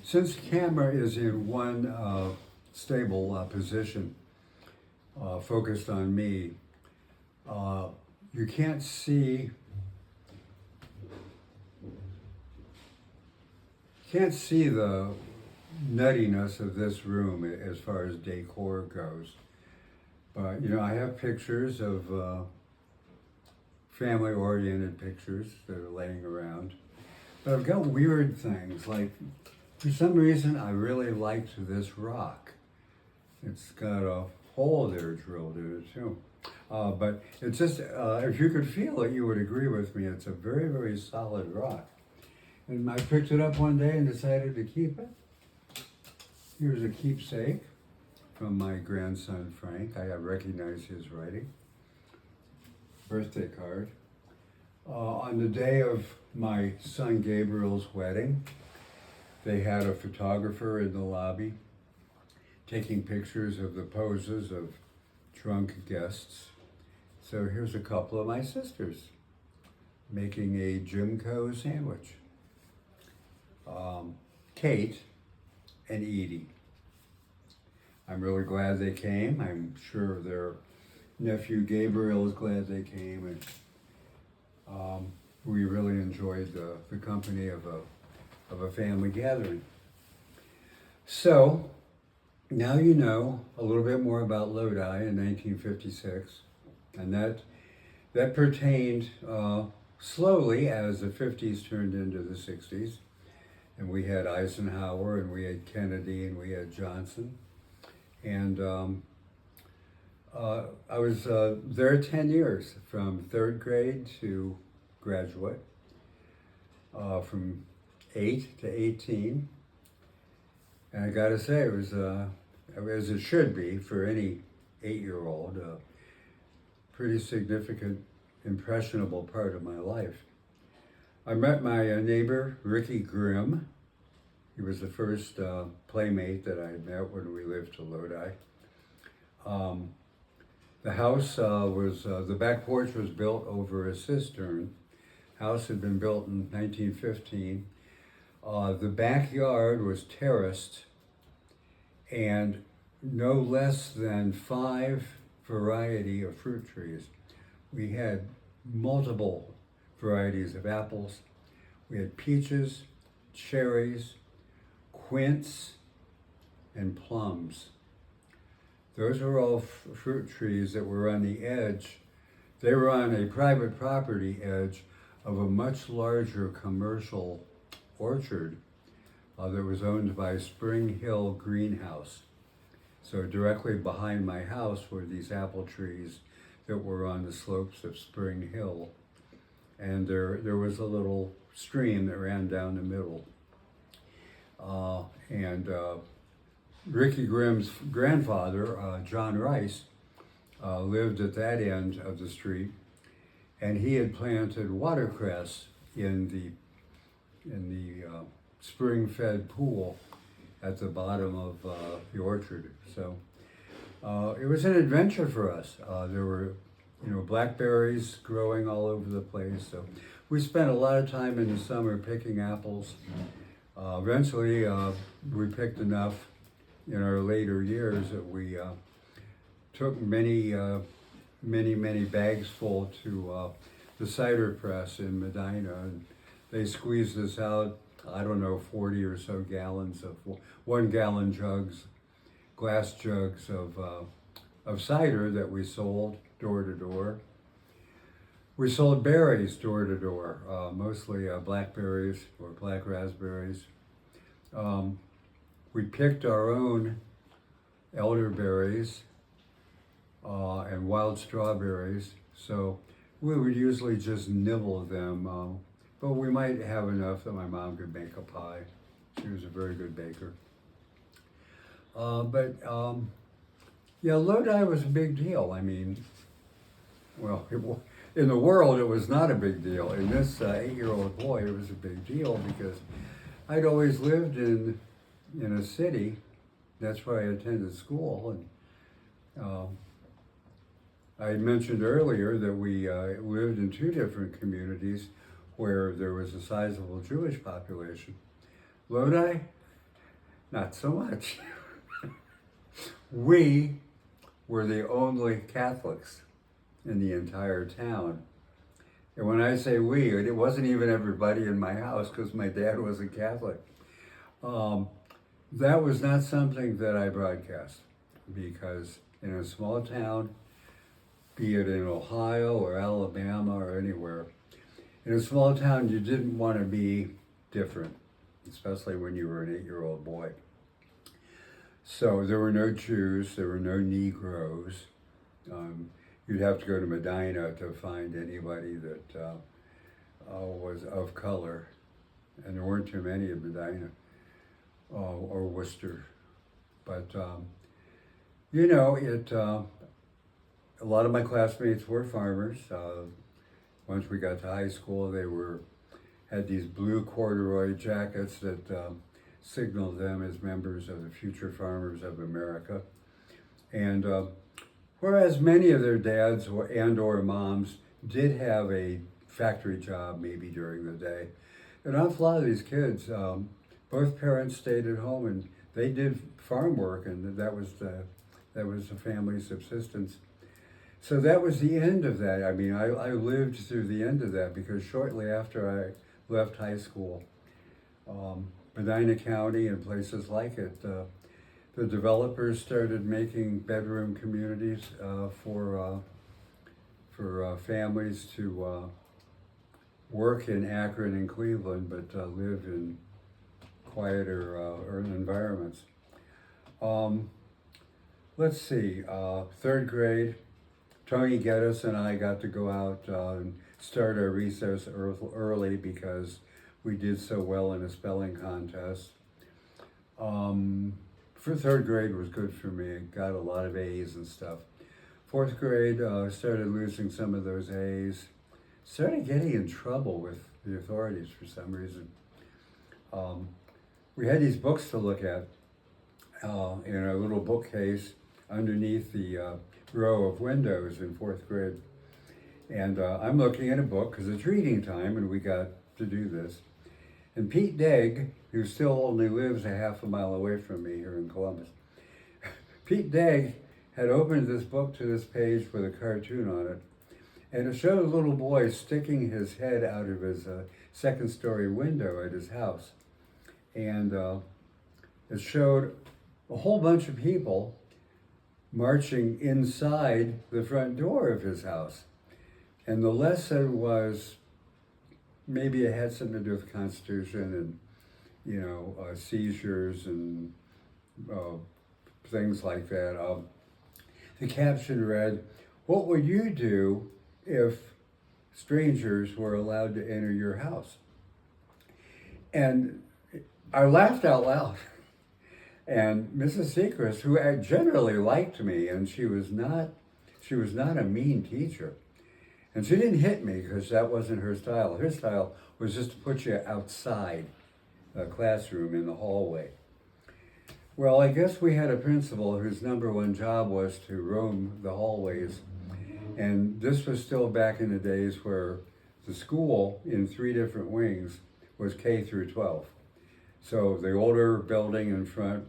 Since the camera is in one stable position, focused on me, uh, you can't see the nuttiness of this room as far as decor goes. But I have pictures of family-oriented pictures that are laying around. But I've got weird things, like for some reason I really liked this rock. It's got a hole there drilled in it too. But it's just, if you could feel it, you would agree with me. It's a very, very solid rock. And I picked it up one day and decided to keep it. Here's a keepsake from my grandson Frank. I recognize his writing. Birthday card. On the day of my son Gabriel's wedding, they had a photographer in the lobby taking pictures of the poses of drunk guests. So here's a couple of my sisters making a Jimco sandwich. Kate and Edie. I'm really glad they came. I'm sure their nephew Gabriel is glad they came, and we really enjoyed the company of a family gathering. So now you know a little bit more about Lodi in 1956, and that pertained slowly as the 50s turned into the 60s, and we had Eisenhower, and we had Kennedy, and we had Johnson, and I was there 10 years, from third grade to graduate, from 8 to 18. And I gotta say, it was, as it should be for any 8-year-old, a pretty significant, impressionable part of my life. I met my neighbor, Ricky Grimm. He was the first playmate that I met when we lived to Lodi. The house the back porch was built over a cistern. House had been built in 1915. The backyard was terraced, and no less than 5 variety of fruit trees. We had multiple varieties of apples. We had peaches, cherries, quince, and plums. Those were all fruit trees that were on the edge. They were on a private property edge of a much larger commercial orchard that was owned by Spring Hill Greenhouse. So directly behind my house were these apple trees that were on the slopes of Spring Hill. And there was a little stream that ran down the middle. Ricky Grimm's grandfather, John Rice, lived at that end of the street, and he had planted watercress in the spring-fed pool at the bottom of the orchard. So it was an adventure for us. There were, blackberries growing all over the place. So we spent a lot of time in the summer picking apples. Eventually, we picked enough in our later years that we took many bags full to the cider press in Medina, and they squeezed us out, 40 or so gallons of 1-gallon jugs, glass jugs of cider that we sold door to door. We sold berries door to door, mostly blackberries or black raspberries. We picked our own elderberries and wild strawberries, so we would usually just nibble them, but we might have enough that my mom could make a pie. She was a very good baker. Lodi was a big deal. I mean, in the world it was not a big deal. In this 8-year-old boy, it was a big deal because I'd always lived in a city. That's where I attended school, and I mentioned earlier that we lived in 2 different communities where there was a sizable Jewish population. Lodi not so much. We were the only Catholics in the entire town. And when I say we, it wasn't even everybody in my house because my dad wasn't Catholic. That was not something that I broadcast because in a small town, be it in Ohio or Alabama or anywhere, in a small town you didn't want to be different, especially when you were an 8-year-old boy. So there were no Jews, there were no Negroes. You'd have to go to Medina to find anybody that was of color, and there weren't too many in Medina or Worcester. But you know, a lot of my classmates were farmers. Once we got to high school, they had these blue corduroy jackets that signaled them as members of the Future Farmers of America. And whereas many of their dads or moms did have a factory job maybe during the day, an awful lot of these kids, both parents stayed at home and they did farm work, and that was the family's subsistence. So that was the end of that. I mean, I lived through the end of that because shortly after I left high school, Medina County and places like it, the developers started making bedroom communities for families to work in Akron and Cleveland, but live in quieter urban environments. Let's see, third grade, Tony Geddes and I got to go out and start our recess early because we did so well in a spelling contest. For third grade was good for me. I got a lot of A's and stuff. Fourth grade, started losing some of those A's. Started getting in trouble with the authorities for some reason. We had these books to look at in a little bookcase underneath the row of windows in fourth grade. And I'm looking at a book because it's reading time and we got to do this. And Pete Degg, who still only lives a half a mile away from me here in Columbus, Pete Degg had opened this book to this page with a cartoon on it. And it showed a little boy sticking his head out of his second-story window at his house. And it showed a whole bunch of people marching inside the front door of his house. And the lesson was, maybe it had something to do with the Constitution and, you know, seizures and things like that. The caption read, "What would you do if strangers were allowed to enter your house?" And I laughed out loud. And Mrs. Sechrist, who generally liked me, and she was not a mean teacher. And she didn't hit me because that wasn't her style. Her style was just to put you outside the classroom in the hallway. Well, I guess we had a principal whose number one job was to roam the hallways. And this was still back in the days where the school in 3 different wings was K through 12. So the older building in front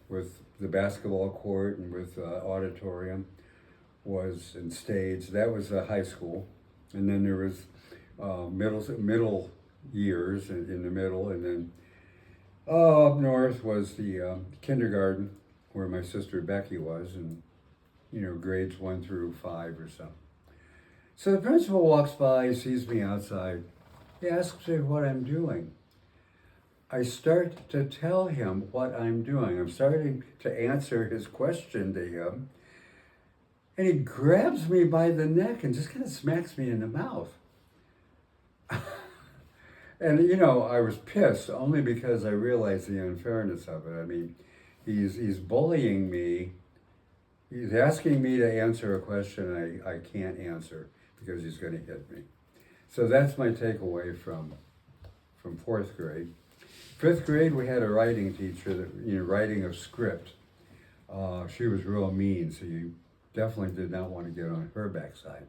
with the basketball court and with auditorium was in stage. That was a high school. And then there was middle years in the middle. And then up north was the kindergarten where my sister Becky was, and you know, grades 1 through 5 or so. So the principal walks by, sees me outside. He asks me what I'm doing. I start to tell him what I'm doing. I'm starting to answer his question to him. And he grabs me by the neck and just kind of smacks me in the mouth. And, you know, I was pissed only because I realized the unfairness of it. I mean, he's bullying me. He's asking me to answer a question I can't answer because he's going to hit me. So that's my takeaway from fourth grade. Fifth grade, we had a writing teacher, that, you know, writing of script. She was real mean, so you definitely did not want to get on her backside.